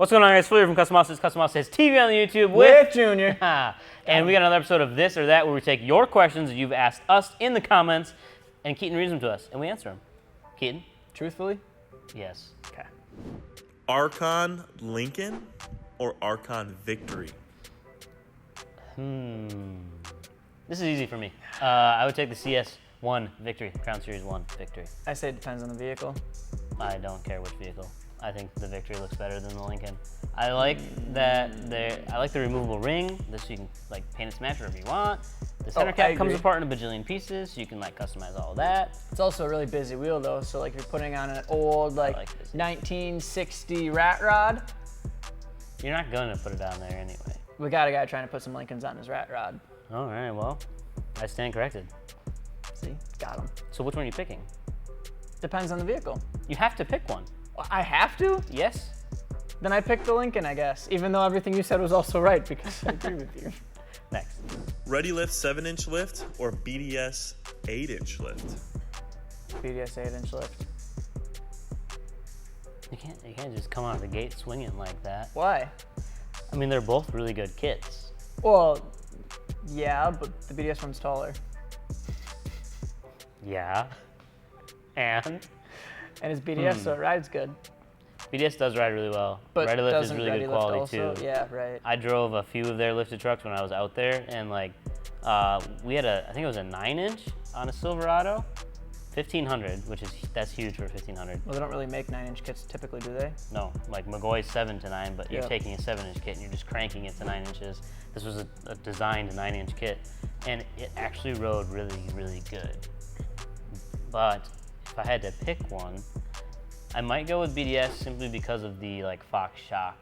What's going on, guys? Fleer from Custom Offices TV on the YouTube with Junior. And we got another episode of This or That where we take your questions that you've asked us in the comments, and Keaton reads them to us, and we answer them. Keaton? Truthfully? Yes. Okay. Archon Lincoln or Archon Victory? This is easy for me. I would take the CS1 Victory, Crown Series 1 Victory. I say it depends on the vehicle. I don't care which vehicle. I think the Victory looks better than the Lincoln. I like that I like the removable ring, so you can like paint and smash whatever you want. The center cap comes apart in a bajillion pieces, so you can like customize all of that. It's also a really busy wheel though, so like if you're putting on an old like 1960 rat rod. You're not gonna put it on there anyway. We got a guy trying to put some Lincolns on his rat rod. All right, well, I stand corrected. See, got him. So which one are you picking? Depends on the vehicle. You have to pick one. I have to? Yes. Then I picked the Lincoln, I guess, even though everything you said was also right, because I agree with you. Next. Ready Lift 7-inch lift or BDS 8-inch lift? BDS 8-inch lift. You can't just come out of the gate swinging like that. Why? I mean, they're both really good kits. Well, yeah, but the BDS one's taller. Yeah. And it's BDS, so it rides good. BDS does ride really well. But Ready Lift is doesn't really Ready good Lift quality also? too. Yeah, right. I drove a few of their lifted trucks when I was out there, and like we had I think it was a 9-inch on a Silverado, 1500, that's huge for 1500. Well, they don't really make 9-inch kits typically, do they? No, like McGoy's 7 to 9, but you're Yep. taking a 7-inch kit and you're just cranking it to 9 inches. This was a designed 9-inch kit, and it actually rode really, really good. But if I had to pick one, I might go with BDS simply because of the like Fox shock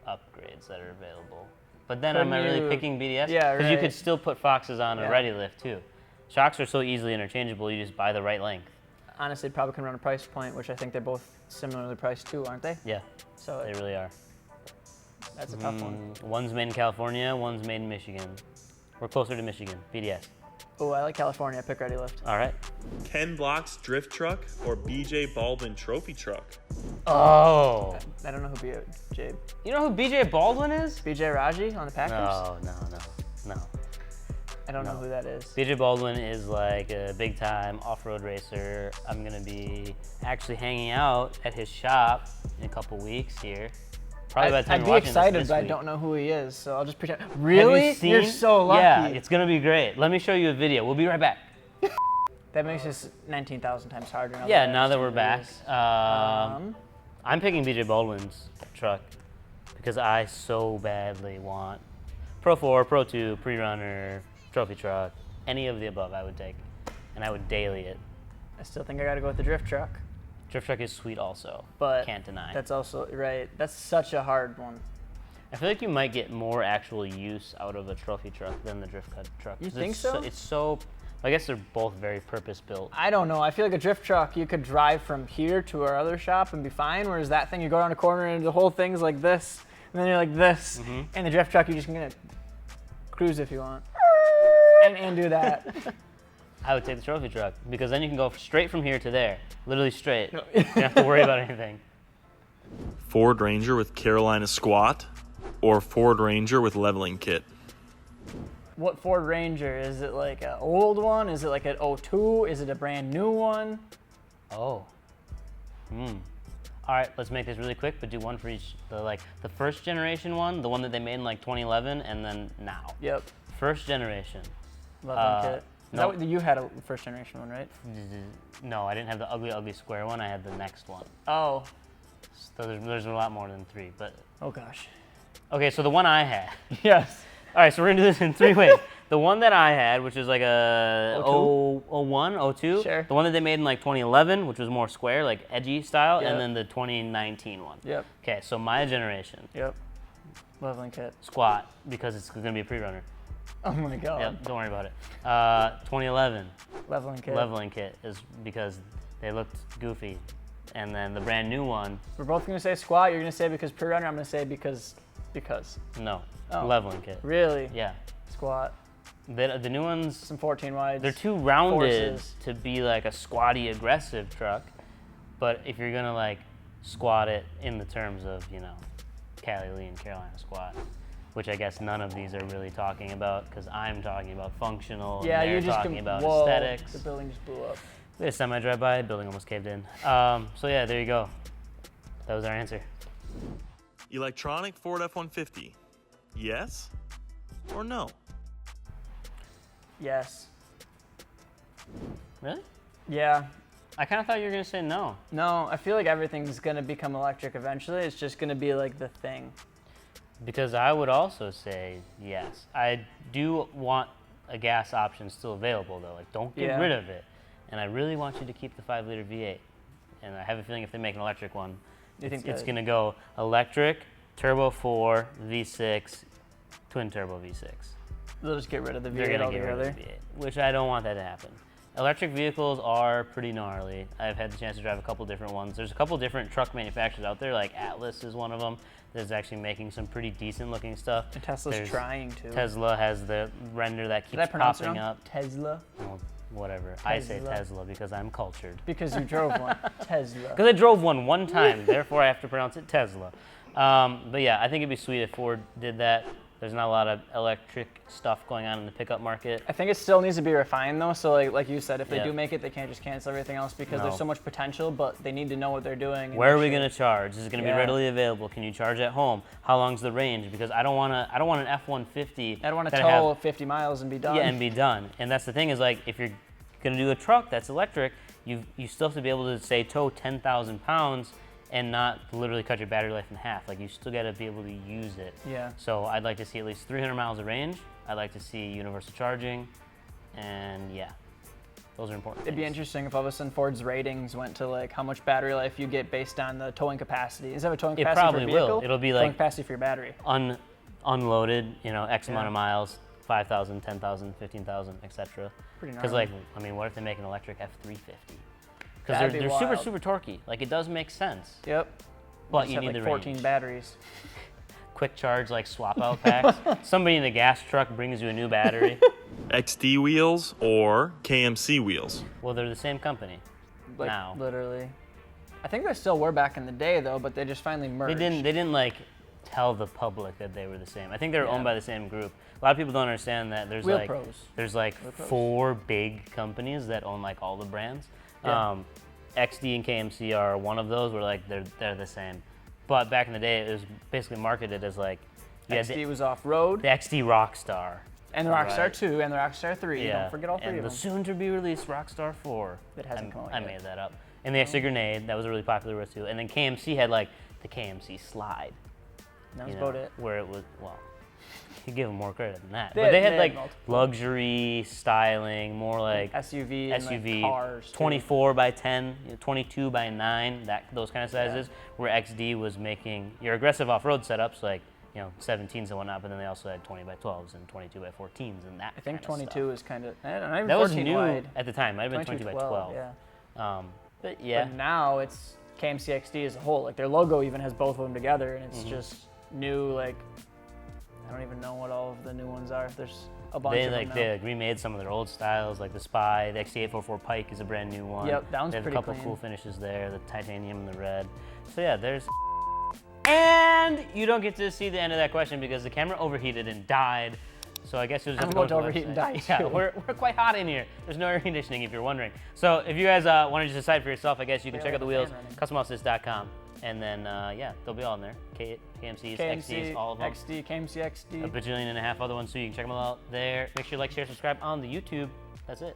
upgrades that are available. But then am I really picking BDS? Yeah, Because you right. could still put Foxes on Yeah. a Ready Lift too. Shocks are so easily interchangeable, you just buy the right length. Honestly, probably can run a price point, which I think they're both similarly priced too, aren't they? Yeah, So they really are. that's a tough one. One's made in California, one's made in Michigan. We're closer to Michigan, BDS. Oh, I like California. I pick Ready Lift. All right. Ken Block's drift truck or BJ Baldwin trophy truck? Oh. I don't know who BJ You know who BJ Baldwin is? Raji on the Packers? No. I don't know who that is. BJ Baldwin is like a big time off-road racer. I'm gonna be actually hanging out at his shop in a couple weeks here. Probably by the time I'd you're be watching excited, this but I week. don't know who he is, so I'll just pretend. Have Really? you seen? You're so lucky. Yeah, it's gonna be great. Let me show you a video. We'll be right back. That makes this 19,000 times harder. Yeah, now that we're back. Is. I'm picking BJ Baldwin's truck because I so badly want Pro 4, Pro 2, Pre-Runner, Trophy Truck, any of the above I would take, and I would daily it. I still think I gotta go with the drift truck. Drift Truck is sweet also, But can't deny. That's also, right, that's such a hard one. I feel like you might get more actual use out of a trophy truck than the drift truck. You 'Cause think so? It's so, I guess they're both very purpose-built. I don't know. I feel like a drift truck, you could drive from here to our other shop and be fine, whereas that thing, you go around a corner and the whole thing's like this, and then you're like this, and the drift truck, you're just gonna cruise if you want, and do that. I would take the trophy truck because then you can go straight from here to there, literally straight. You don't have to worry about anything. Ford Ranger with Carolina squat or Ford Ranger with leveling kit? What Ford Ranger? Is it like an old one? Is it like an 02? Is it a brand new one? Oh. All right, let's make this really quick, but do one for each. The first generation one, the one that they made in like 2011, and then now. Yep. First generation. Leveling kit. Is no. that what, you had a first generation one, right? No, I didn't have the ugly square one. I had the next one. Oh. So there's a lot more than 3, but. Oh gosh. Okay, so the one I had. Yes. All right, so we're gonna do this in 3 ways. The one that I had, which is like a 01, 02. Sure. The one that they made in like 2011, which was more square, like edgy style, Yep. and then the 2019 one. Yep. Okay, so my generation. Yep. Leveling kit. Squat, because it's gonna be a pre-runner. Oh my god. Yep, don't worry about it. 2011 Leveling kit. leveling kit is because they looked goofy. And then the brand new one, We're both gonna say squat. You're gonna say because pre-runner. I'm gonna say because. no, Oh. leveling kit. Really? Yeah. Squat. The new ones, Some 14 wides. they're too rounded Forces. to be like a squatty aggressive truck. But if you're gonna like squat it in the terms of, you know, Cali Lee and Carolina Squat, which I guess none of these are really talking about because I'm talking about functional Yeah, and you they're just talking about whoa, aesthetics. The building just blew up. We had a semi drive by, building almost caved in. So yeah, there you go. That was our answer. Electronic Ford F-150. Yes or no? Yes. Really? Yeah. I kind of thought you were gonna say no. No, I feel like everything's gonna become electric eventually. It's just gonna be like the thing. Because I would also say yes. I do want a gas option still available though. Like, don't get rid of it. And I really want you to keep the 5-liter V8. And I have a feeling if they make an electric one, it's going to go electric, turbo 4, V6, twin turbo V6. They'll just get rid of the They're V8 going to get rid altogether. of the V8, which I don't want that to happen. Electric vehicles are pretty gnarly. I've had the chance to drive a couple different ones. There's a couple different truck manufacturers out there, like Atlas is one of them, that's actually making some pretty decent looking stuff. And Tesla's trying to. Tesla has the render that Did I keeps pronounce it popping wrong? up. Tesla? Well, whatever. I say Tesla because I'm cultured. Because you drove one. Tesla. Because I drove one time, therefore I have to pronounce it Tesla. But yeah, I think it'd be sweet if Ford did that. There's not a lot of electric stuff going on in the pickup market. I think it still needs to be refined though. So like you said, if they Yeah. do make it, they can't just cancel everything else because No. there's so much potential, but they need to know what they're doing. and Where are make we sure- going to charge? Is it going to be Yeah. readily available? Can you charge at home? How long's the range? Because I don't want an F-150. I don't want to that tow 50 miles and be done. Yeah, and be done. And that's the thing is like if you're going to do a truck that's electric, you still have to be able to say tow 10,000 pounds and not literally cut your battery life in half. Like you still got to be able to use it. Yeah. So I'd like to see at least 300 miles of range. I'd like to see universal charging, and yeah, those are important. It'd be things. interesting if all of a sudden Ford's ratings went to like how much battery life you get based on the towing capacity. Instead of a towing It capacity probably for a vehicle, will. It'll be towing like capacity for your battery. Unloaded, X amount Yeah. of miles, 5,000, 10,000, 15,000, etc. Pretty Because gnarly. like, I mean, what if they make an electric F350? Because That'd be they're super, wild. super torquey. Like it does make sense. Yep. But Just you have need like the 14 range. batteries. Quick charge, like swap out packs. Somebody in a gas truck brings you a new battery. XD wheels or KMC wheels? Well, they're the same company Like now. literally. I think they still were back in the day though, but they just finally merged. They didn't like tell the public that they were the same. I think they were Yeah. owned by the same group. A lot of people don't understand that there's Wheel like Pros. there's like Pros. 4 big companies that own like all the brands. Yeah. XD and KMC are one of those where like they're the same. But back in the day, it was basically marketed as like you had XD was off-road, the XD Rockstar. and the Rockstar Right. 2, and the Rockstar 3. Yeah. Don't forget all three and of the them. soon-to-be-released Rockstar 4. That hasn't come out I yet. made that up. And the XD Grenade, that was a really popular with too. And then KMC had like the KMC Slide. That was you know, about it. Where it was, well, you give them more credit than that. They But they had had like multiple. luxury styling, more like SUV and SUV, like cars. too. 24 by 10, 22 by 9, those kind of sizes. Where XD was making your aggressive off-road setups like 17s and whatnot, but then they also had 20 by 12s and 22 by 14s and that. I think kind of 22 is kind of, not even that was 14 new wide. at the time. Might have been 20 by 12. Yeah. But yeah, But now it's KMC XD as a whole. Like their logo even has both of them together, and Mm-hmm. it's just new. Like I don't even know what all of the new ones are. There's a bunch they of like them they now. like remade some of their old styles, like the Spy, the XD844 Pike is a brand new one. Yep, that one's they have pretty a couple clean. cool finishes there, the titanium and the red. So yeah, there's. And you don't get to see the end of that question because the camera overheated and died. So I guess you'll just I'm have to go about to the overheat and website. die, Yeah, too. we're quite hot in here. There's no air conditioning if you're wondering. So if you guys want to just decide for yourself, I guess you can Yeah, check out the we have wheels, a fan running. customassist.com. And then, yeah, they'll be all in there. KMCs, XDs, all of them. XD, KMC A XD. bajillion and a half other ones, so you can check them all out there. Make sure you like, share, subscribe on the YouTube. That's it.